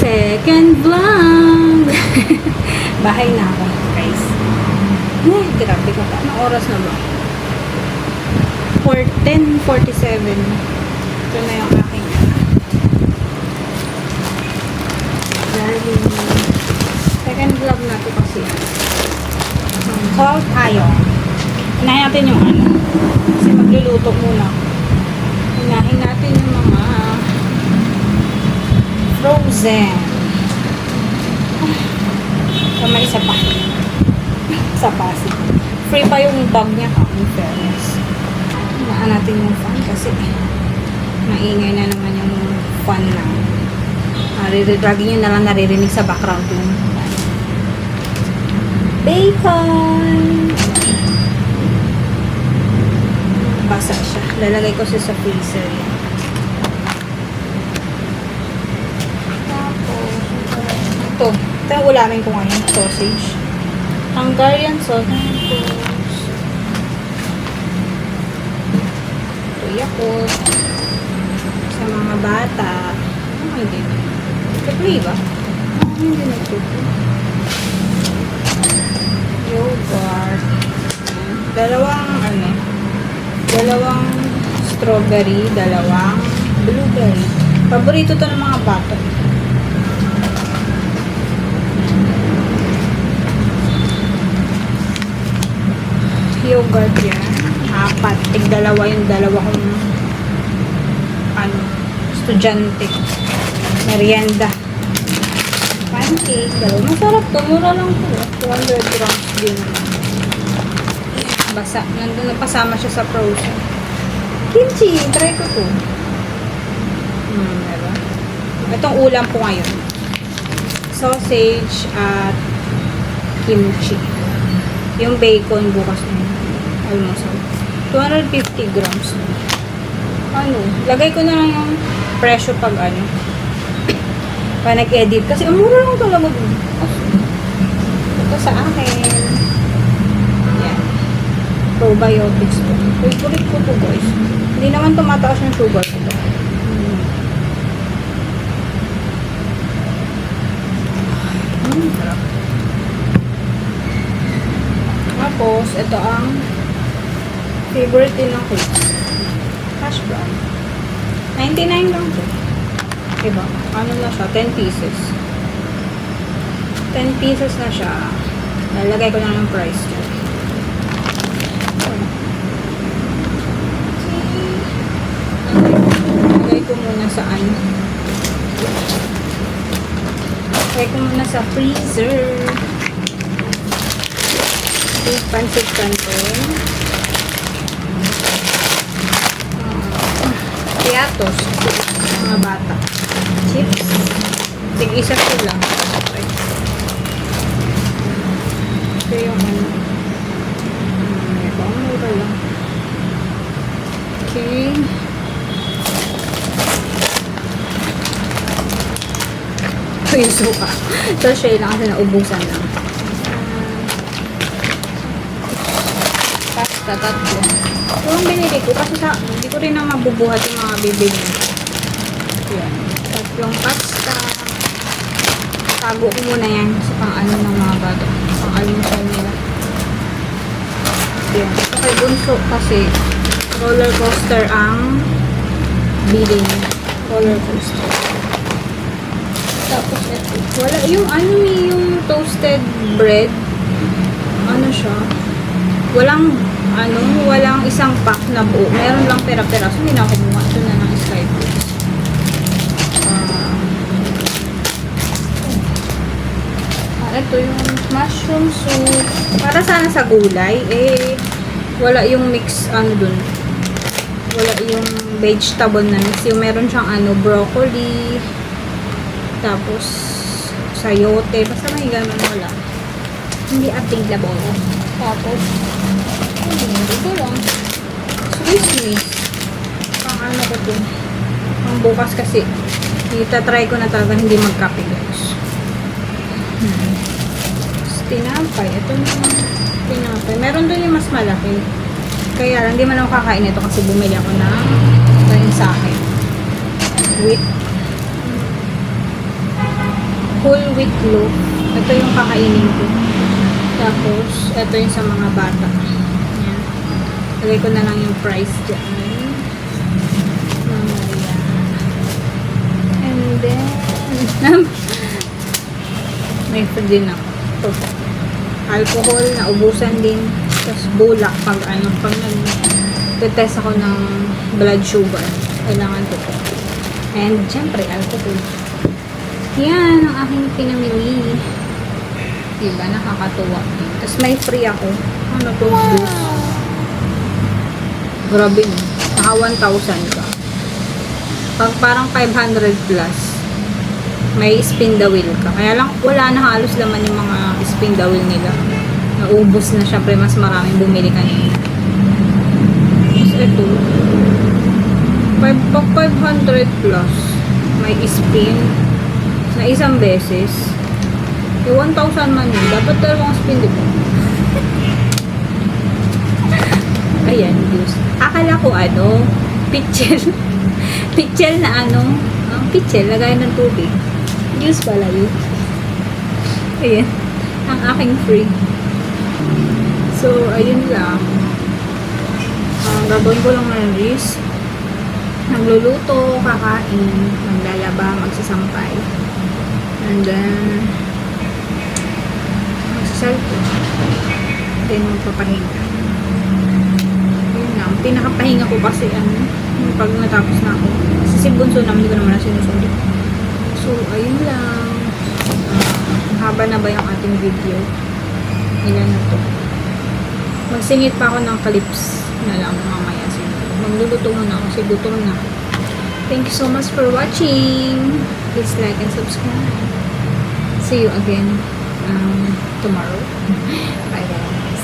Second vlog! Bahay na ako, guys. Grabe ka pa. Anong oras na ba? 10:47. Ito na yung aking darling. Second vlog na ito kasi. Salt ayaw. Unahin natin yung ano. Kasi magluluto muna. Unahin natin yung mga frozen. May isa pa. Isa pa. Free pa yung bag niya ha, in fairness. Hinaan natin yung fan kasi maingay na naman yung fan na. Lagi nyo na lang naririnig sa background yung bacon. Basa siya. Lalagay ko siya sa freezer yan. Ito yung ulamin ko ngayon, sausage. Hungarian sausage. Ito Yakult. Sa mga bata. Hindi. Nagtutuli ba? Hindi nagtutuli. Yogurt. Dalawang strawberry, dalawang blueberry. Paborito to ng mga bata. Yogurt yan. 4. Tig-dalawa yung dalawa kong estudyante. Merienda. Pancake. Masarap to. Mura lang to. 200 grams din. Basa. Nandun napasama siya sa frozen. Kimchi. Try ko to. Diba? Itong ulam ko ngayon. Sausage at kimchi. Yung bacon bukas na yun. Almost 250 grams. Lagay ko na lang yung presyo pag nag-edit. Kasi mura lang talaga dun. Ito sa akin. Yan. Probiotics to. Favorite ko to, guys. Hindi naman tumataas yung sugar ko to. Sarap. Tapos, ito ang favorite din ng kids. Hash brown. 99 lang to. Diba? Ano na siya? 10 pieces. 10 pieces na siya. Lalagay ko lang ng price niya. Lagay ko muna sa Lagay ko muna sa freezer. Pancit canton. Piatos. Mga bata. Chips. Tig-isa sila. Ito yung mura lang. Okay. Ito yung suka. Ito siya lang kasi naubusan lang. Pasta, tatlo. Ito ang binili ko kasi hindi ko rin na mabubuhat yung mga bibili. Yan. Tatlong pasta. Tago ko muna yan sa pang ng mga bata. Pang almusal nila. Yan. Ito kay bunso kasi roller coaster ang bili niya. Roller coaster. Tapos ito. Wala yung yung toasted bread. Siya. Walang isang pack na buo. Meron lang pera-pera. So, hindi na ako kumuha. Ito na ng Sky Foods. Ito yung mushroom soup. Para sana sa gulay. Wala yung mix, dun. Wala yung vegetable na mix. Yung meron siyang, broccoli. Tapos, sayote. Basta may ganun wala. Hindi available. Tapos, ito lang. Swiss. Pang ko dun. Pang bukas kasi, itatry ko na talaga hindi magkape, guys. Tinapay. Ito naman tinapay. Meron dun yung mas malaki. Kaya lang, hindi man ako kakain ito kasi bumili ako ng sa akin. With whole wheat loaf. Ito yung kakainin ko. Tapos, ito yung sa mga bata. Ayan. Lagay ko na lang yung price dyan. Mamaya. And then, may food din ako. Ito. Alcohol, naubusan din. Tapos, bulak pag nag-test ako ng blood sugar. Kailangan ko. And, syempre, alcohol. Yan, ang aking pinamili. Diba, nakakatuwa. Tapos may free ako. Ano to? Juice. Grabe no. Naka 1,000 ka. Pag parang 500 plus, may spin the wheel ka. Kaya lang, wala na halos laman yung mga spin the wheel nila. Naubos na, syempre, mas maraming bumili kanina. Tapos ito, pag 500 plus, may spin na isang beses. Yung 1,000 man yun, dapat dalawang spin, diba? Ayan, juice. Akala ko pitchel. Pitchel na pitchel, lagay ng tubig. Juice pala yun. Ayan, ang aking free. So, ayun lang. Gagawin ko lang ng risk. Nagluluto, kakain, maglalaba, magsasampay. And then, cellphone. Then, magpapahinga. Yun lang. Pinakapahinga ko kasi yung pag natapos na ako. Kasi si Bunso naman, hindi ko naman na sinusunod. So, ayun lang. Haba na ba yung ating video? Ilan na to? Magsingit pa ako ng clips na lang mamaya. Magluluto muna ako kasi gutom na. Thank you so much for watching. Please like and subscribe. See you again tomorrow. Bye guys.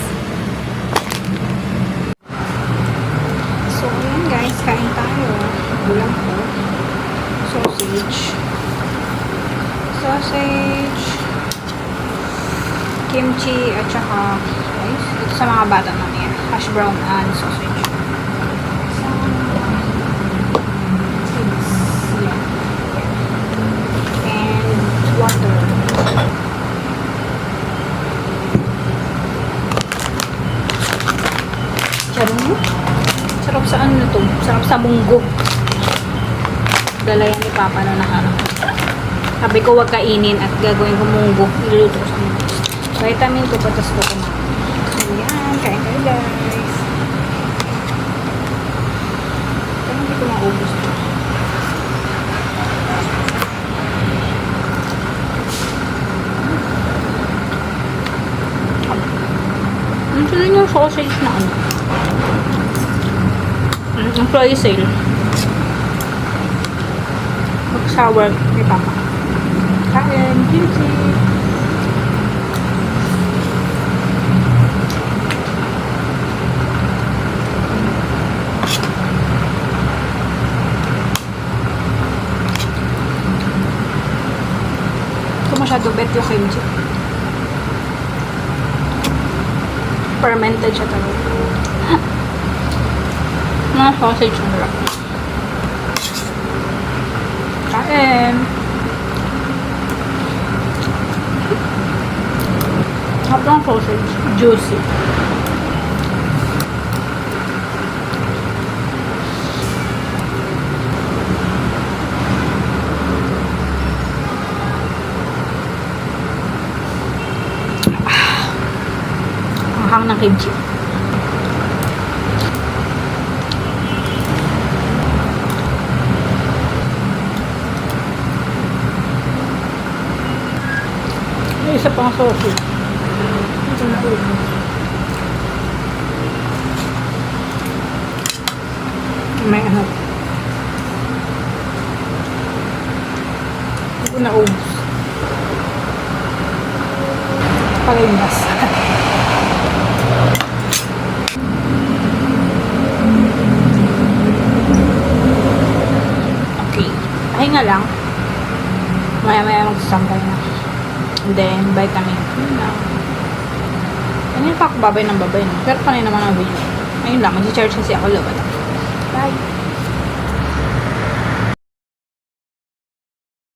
So ayan guys, kain tayo. Ulam ko. Sausage. Kimchi at saka guys, ito sa mga bata namin yan. Hash brown and sausage. And water. Sarap sa ano to? Sarap sa munggo. Dala yan ni Papa na nakarang. Sabi ko wag kainin at gagawin ko munggo. Iluluto ko sa munggo. Vitamin ko, patas ko kumain. So yan, kain kayo guys. Pero hindi ko maubos to. Ang sila yung sausage na employee sale. Mag-shower ni Papa. Kain, kimchi. Ito masyado bet yung kimchi. Fermented siya talaga. Mga sausage na lang. Kain. Sarap ng sausage. Juicy. Ang hang ng kimchi. Isa pang sausage. Ito na ulo. May ano. Hindi ko na ubus. Pala yung gas. Okay. Pahinga lang. Maya-maya magsasampay na. And then, vitamin. Yun lang. Kanina pa ako babay ng babay. No? Pero kanina naman ang video. Ayun lang, mag-charge kasi ako laban. Bye!